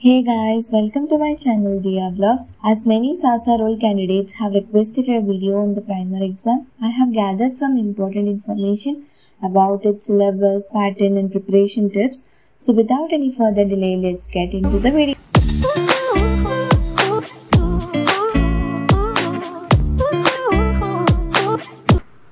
Hey guys, welcome to my channel Dia Vlogs. As many SASA role candidates have requested a video on the primer exam, I have gathered some important information about its syllabus, pattern and preparation tips. So without any further delay, let's get into the video.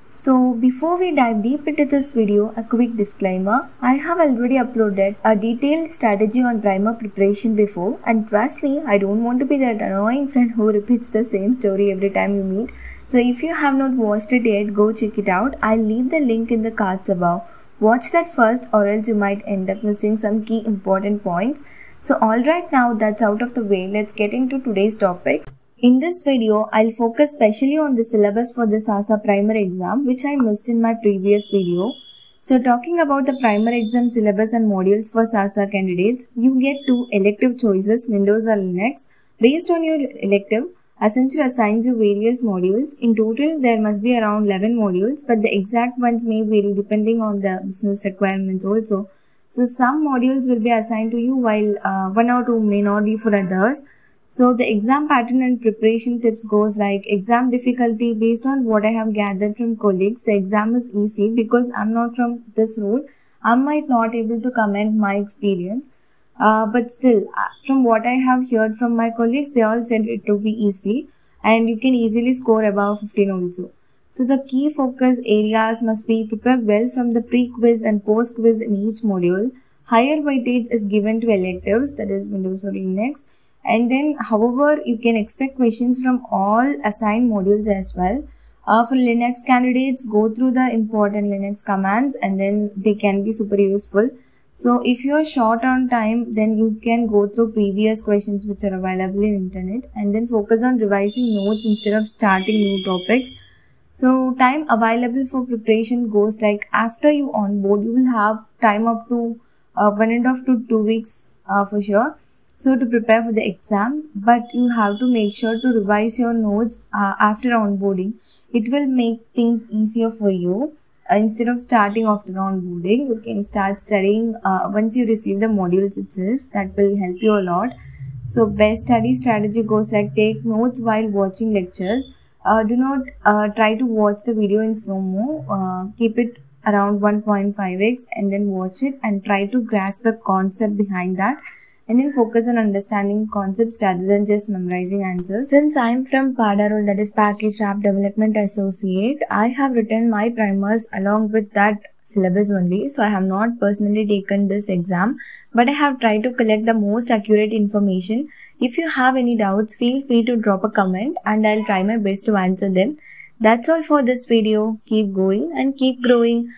So before we dive deep into this video, a quick disclaimer. I have already uploaded a detailed strategy on primer preparation before, and trust me, I don't want to be that annoying friend who repeats the same story every time you meet. So if you have not watched it yet, go check it out. I'll leave the link in the cards above. Watch that first or else you might end up missing some key important points. So alright, now that's out of the way, let's get into today's topic. In this video, I'll focus specially on the syllabus for the SASA primer exam, which I missed in my previous video. So talking about the primer exam syllabus and modules for SASA candidates, you get two elective choices, Windows or Linux. Based on your elective, Accenture assigns you various modules. In total, there must be around 11 modules, but the exact ones may vary depending on the business requirements also. So some modules will be assigned to you while one or two may not be for others. So the exam pattern and preparation tips goes like exam difficulty. Based on what I have gathered from colleagues, the exam is easy because I'm not from this role. I might not able to comment my experience. But still, from what I have heard from my colleagues, they all said it to be easy and you can easily score above 15 also. So the key focus areas must be prepare well from the pre-quiz and post-quiz in each module. Higher weightage is given to electives, that is Windows or Linux. And then, however, you can expect questions from all assigned modules as well. For Linux candidates, go through the important Linux commands and then they can be super useful. So if you are short on time, then you can go through previous questions which are available in internet and then focus on revising notes instead of starting new topics. So time available for preparation goes like after you onboard, you will have time up to 1.5 to 2 weeks for sure. So to prepare for the exam, but you have to make sure to revise your notes after onboarding. It will make things easier for you. Instead of starting after onboarding, you can start studying once you receive the modules itself. That will help you a lot. So best study strategy goes like take notes while watching lectures. Do not try to watch the video in slow-mo. Keep it around 1.5x and then watch it and try to grasp the concept behind that. And then focus on understanding concepts rather than just memorizing answers. Since I'm from PADA role, that is Package App Development Associate, I have written my primers along with that syllabus only. So I have not personally taken this exam, but I have tried to collect the most accurate information. If you have any doubts, feel free to drop a comment and I'll try my best to answer them. That's all for this video. Keep going and keep growing.